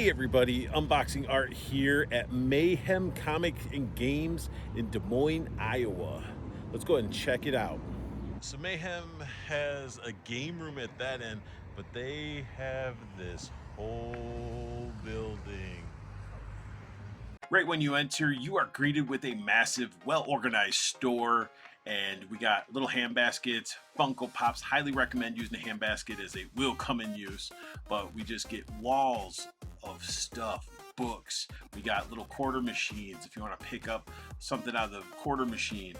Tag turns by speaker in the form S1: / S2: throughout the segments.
S1: Hey everybody, unboxing art here at Mayhem Comics and Games in Des Moines, Iowa. Let's go ahead and check it out. So Mayhem has a game room at that end, but they have this whole building. Right when you enter, you are greeted with a massive, well-organized store, and we got little hand baskets, Funko Pops. Highly recommend using a hand basket as they will come in use, but we just get walls of stuff, books. We got little quarter machines if you want to pick up something out of the quarter machine.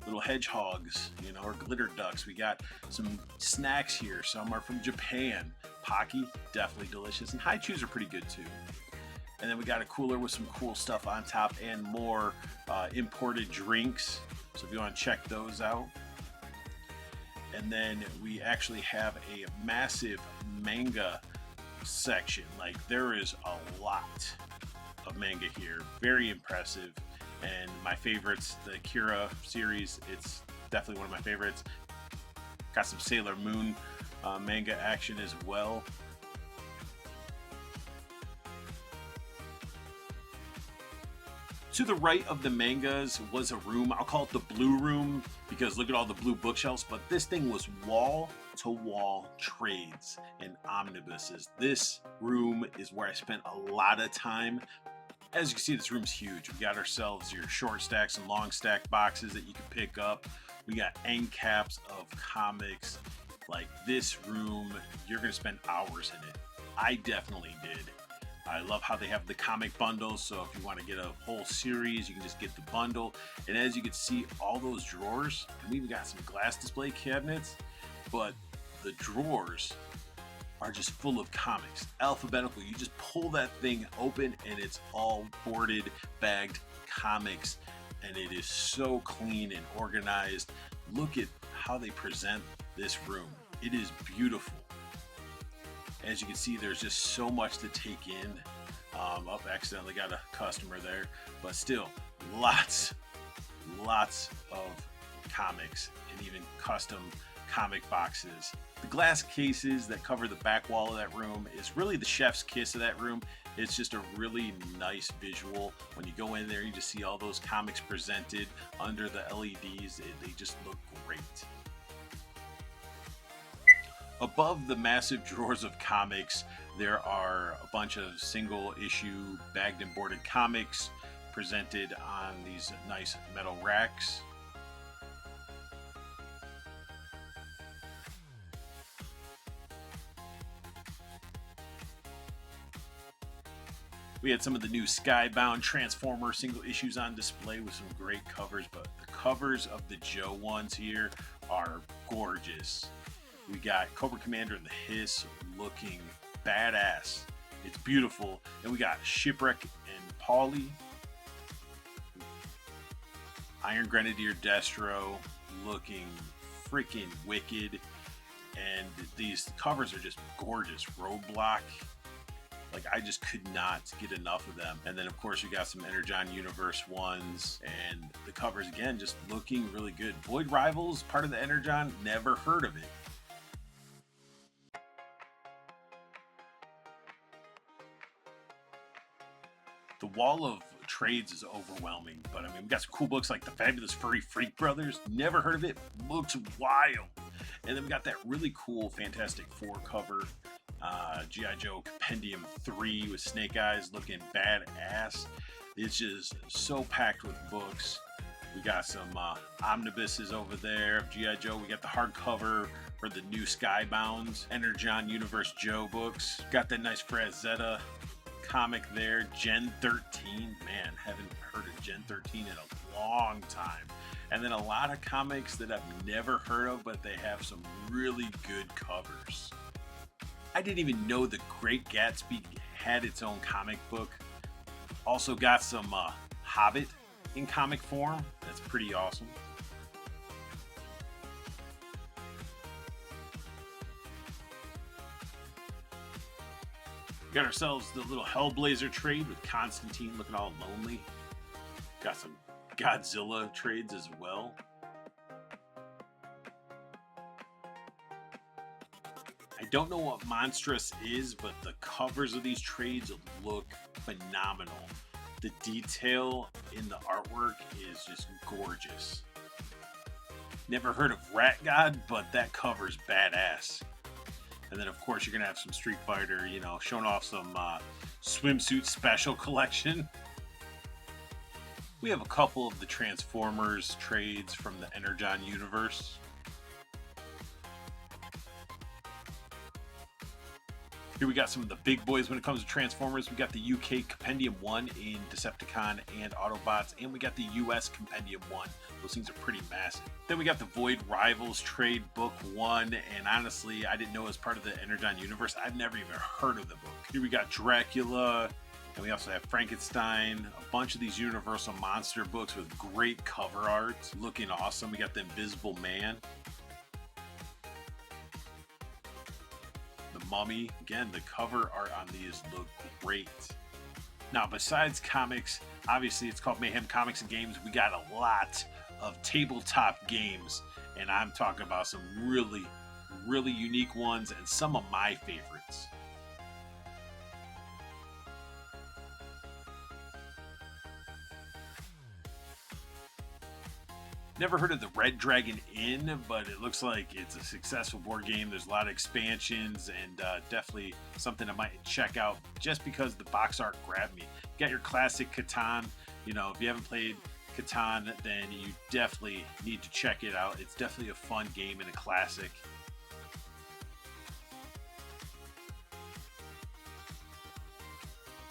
S1: Little hedgehogs, or glitter ducks. We got some snacks here. Some are from Japan. Pocky, definitely delicious, and haichus are pretty good too. And then we got a cooler with some cool stuff on top and more imported drinks. So if you want to check those out. And then we actually have a massive manga section. Like, there is a lot of manga here. Very impressive. And my favorites, the Kira series, it's definitely one of my favorites. Got some Sailor Moon manga action as well. To the right of the mangas was a room. I'll call it the blue room because look at all the blue bookshelves, but this thing was wall-to-wall trades and omnibuses. This room is where I spent a lot of time. As you can see, this room's huge. We got ourselves your short stacks and long stack boxes that you can pick up. We got end caps of comics. Like, this room, you're gonna spend hours in it. I definitely did. I love how they have the comic bundles, so if you want to get a whole series, you can just get the bundle. And as you can see, all those drawers, and we even got some glass display cabinets, but the drawers are just full of comics, alphabetical. You just pull that thing open and it's all boarded, bagged comics, and it is so clean and organized. Look at how they present this room. It is beautiful. As you can see, there's just so much to take in. Accidentally got a customer there, but still, lots of comics and even custom comic boxes. The glass cases that cover the back wall of that room is really the chef's kiss of that room. It's just a really nice visual. When you go in there, you just see all those comics presented under the LEDs. They just look great. Above the massive drawers of comics, there are a bunch of single issue bagged and boarded comics presented on these nice metal racks. We had some of the new Skybound Transformer single issues on display with some great covers, but the covers of the Joe ones here are gorgeous. We got Cobra Commander and the Hiss looking badass. It's beautiful. And we got Shipwreck and Paulie. Iron Grenadier Destro looking freaking wicked. And these covers are just gorgeous. Roadblock. Like, I just could not get enough of them. And then, of course, you got some Energon Universe ones. And the covers, again, just looking really good. Void Rivals, part of the Energon, never heard of it. The wall of trades is overwhelming, but I mean, we got some cool books like The Fabulous Furry Freak Brothers. Never heard of it. Looks wild. And then we got that really cool Fantastic Four cover. G.I. Joe Compendium 3 with Snake Eyes looking badass. It's just so packed with books. We got some omnibuses over there of G.I. Joe. We got the hardcover for the new Skybound Energon Universe Joe books. Got that nice Frazetta comic there, Gen 13. Man, haven't heard of Gen 13 in a long time. And then a lot of comics that I've never heard of, but they have some really good covers. I didn't even know The Great Gatsby had its own comic book. Also got some Hobbit in comic form. That's pretty awesome. Got ourselves the little Hellblazer trade with Constantine looking all lonely. Got some Godzilla trades as well. I don't know what Monstrous is, but the covers of these trades look phenomenal. The detail in the artwork is just gorgeous. Never heard of Rat God, but that cover's badass. And then, of course, you're going to have some Street Fighter, you know, showing off some swimsuit special collection. We have a couple of the Transformers trades from the Energon universe. Here we got some of the big boys when it comes to Transformers. We got the UK Compendium 1 in Decepticon and Autobots, and we got the US Compendium 1. Those things are pretty massive. Then we got the Void Rivals Trade Book 1, and honestly, I didn't know it was part of the Energon universe. I've never even heard of the book. Here we got Dracula, and we also have Frankenstein, a bunch of these Universal Monster books with great cover art, looking awesome. We got the Invisible Man. Mummy. Again, the cover art on these look great. Now, besides comics, obviously it's called Mayhem Comics Games. We got a lot of tabletop games, and I'm talking about some really, really unique ones and some of my favorites. Never heard of the Red Dragon Inn, but it looks like it's a successful board game. There's a lot of expansions and definitely something I might check out just because the box art grabbed me. You got your classic Catan. You know, if you haven't played Catan, then you definitely need to check it out. It's definitely a fun game and a classic.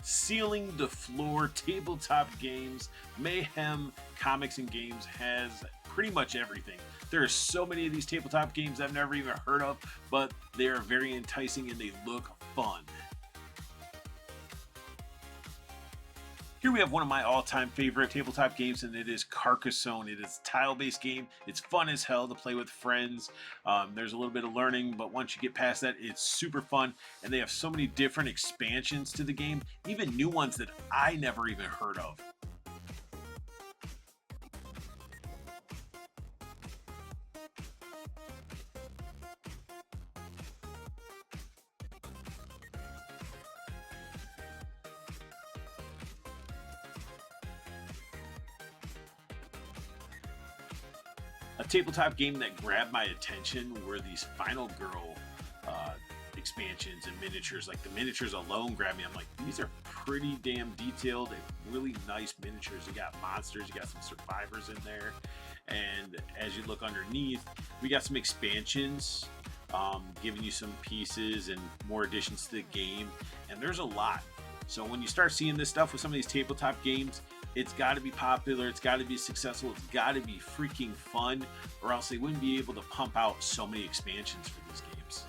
S1: Sealing the floor tabletop games. Mayhem Comics and Games has pretty much everything. There are so many of these tabletop games I've never even heard of, but they are very enticing and they look fun. Here we have one of my all-time favorite tabletop games, and it is Carcassonne. It is a tile-based game. It's fun as hell to play with friends. There's a little bit of learning, but once you get past that, it's super fun. And they have so many different expansions to the game, even new ones that I never even heard of. A tabletop game that grabbed my attention were these Final Girl expansions and miniatures. Like the miniatures alone grabbed me. I'm like, these are pretty damn detailed and really nice miniatures. You got monsters, you got some survivors in there. And as you look underneath, we got some expansions giving you some pieces and more additions to the game. And there's a lot. So when you start seeing this stuff with some of these tabletop games, it's got to be popular, it's got to be successful, it's got to be freaking fun, or else they wouldn't be able to pump out so many expansions for these games.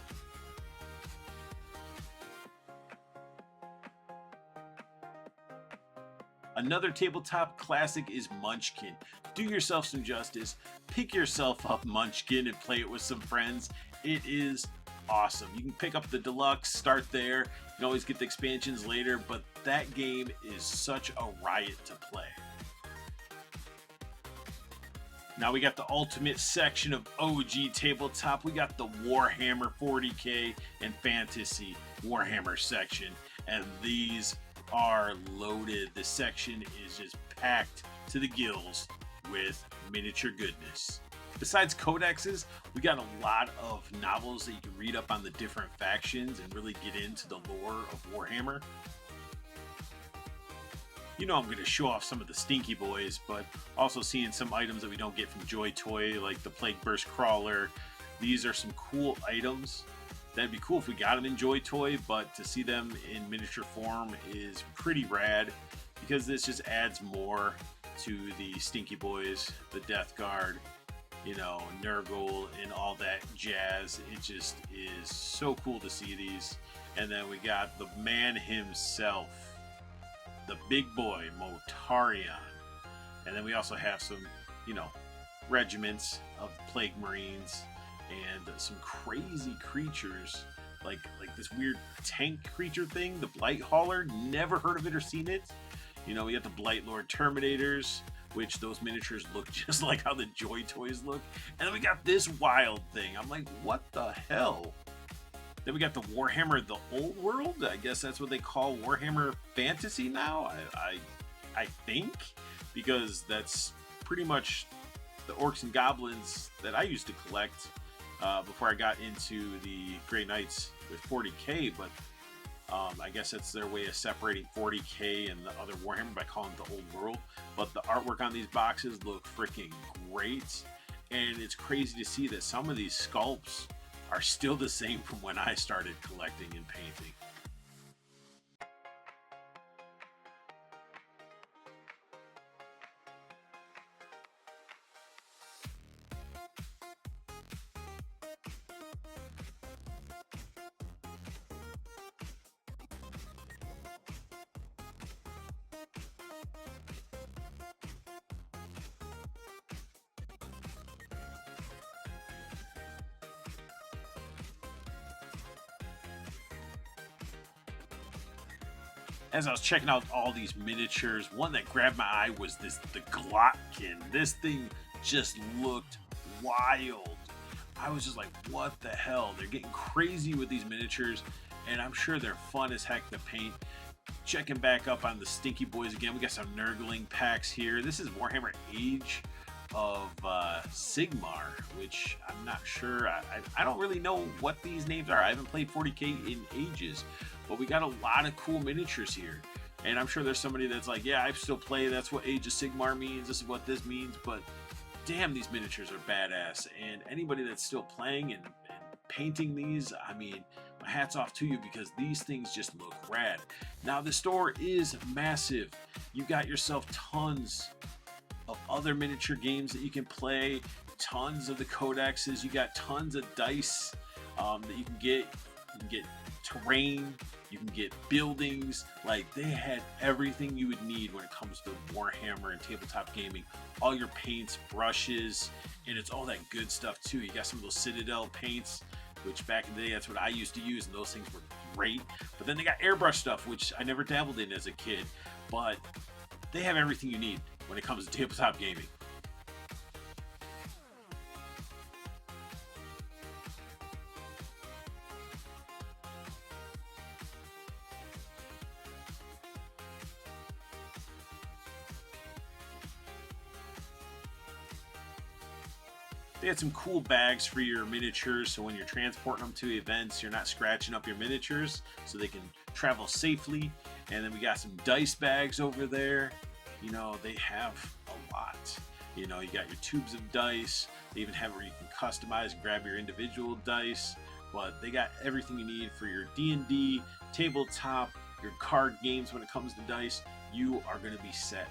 S1: Another tabletop classic is Munchkin. Do yourself some justice, pick yourself up Munchkin and play it with some friends. It is awesome. You can pick up the deluxe, start there. You can always get the expansions later, but that game is such a riot to play. Now we got the ultimate section of OG tabletop. We got the Warhammer 40K and Fantasy Warhammer section, and these are loaded. The section is just packed to the gills with miniature goodness. Besides codexes, we got a lot of novels that you can read up on the different factions and really get into the lore of Warhammer. You know I'm going to show off some of the Stinky Boys, but also seeing some items that we don't get from Joy Toy, like the Plague Burst Crawler. These are some cool items. That'd be cool if we got them in Joy Toy, but to see them in miniature form is pretty rad, because this just adds more to the Stinky Boys, the Death Guard, you know, Nurgle and all that jazz. It just is so cool to see these. And then we got the man himself, the big boy, Motarion. And then we also have some, you know, regiments of Plague Marines and some crazy creatures like this weird tank creature thing, the Blight Hauler. Never heard of it or seen it. You know, we got the Blight Lord Terminators, which those miniatures look just like how the Joy Toys look. And then we got this wild thing. I'm like, what the hell? Then we got the Warhammer the Old World. I guess that's what they call Warhammer Fantasy now. I think, because that's pretty much the orcs and goblins that I used to collect before I got into the Grey Knights with 40k. But I guess that's their way of separating 40k and the other Warhammer by calling it the Old World. But the artwork on these boxes look freaking great, and it's crazy to see that some of these sculpts are still the same from when I started collecting and painting. As I was checking out all these miniatures, one that grabbed my eye was the Glotkin. This thing just looked wild. I was just like, what the hell? They're getting crazy with these miniatures, and I'm sure they're fun as heck to paint. Checking back up on the Stinky Boys again, we got some Nurgling packs here. This is Warhammer Age of Sigmar, which I'm not sure. I don't really know what these names are. I haven't played 40k in ages, but we got a lot of cool miniatures here. And I'm sure there's somebody that's like, yeah, I still play. That's what Age of Sigmar means. This is what this means. But damn, these miniatures are badass. And anybody that's still playing and painting these, I mean, my hat's off to you, because these things just look rad. Now, the store is massive. You got yourself tons of other miniature games that you can play, tons of the codexes. You got tons of dice that you can get. You can get terrain, you can get buildings. Like, they had everything you would need when it comes to Warhammer and tabletop gaming. All your paints, brushes, and it's all that good stuff too. You got some of those Citadel paints, which back in the day, that's what I used to use, and those things were great. But then they got airbrush stuff, which I never dabbled in as a kid, but they have everything you need when it comes to tabletop gaming. They had some cool bags for your miniatures, so when you're transporting them to events, you're not scratching up your miniatures, so they can travel safely. And then we got some dice bags over there. You know, they have a lot. You know, you got your tubes of dice. They even have where you can customize and grab your individual dice. But they got everything you need for your D&D, tabletop, your card games. When it comes to dice, you are going to be set.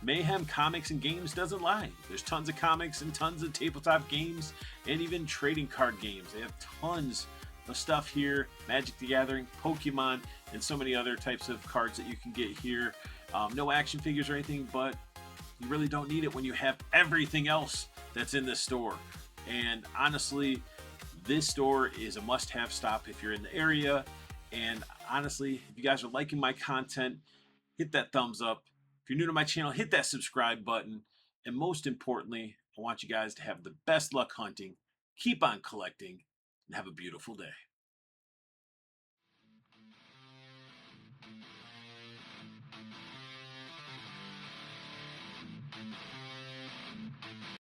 S1: Mayhem Comics and Games doesn't lie. There's tons of comics and tons of tabletop games and even trading card games. They have tons of stuff here. Magic the Gathering, Pokemon, and so many other types of cards that you can get here. No action figures or anything, but you really don't need it when you have everything else that's in this store. And honestly, this store is a must-have stop if you're in the area. And honestly, if you guys are liking my content, hit that thumbs up. If you're new to my channel, hit that subscribe button. And most importantly, I want you guys to have the best luck hunting, keep on collecting, and have a beautiful day.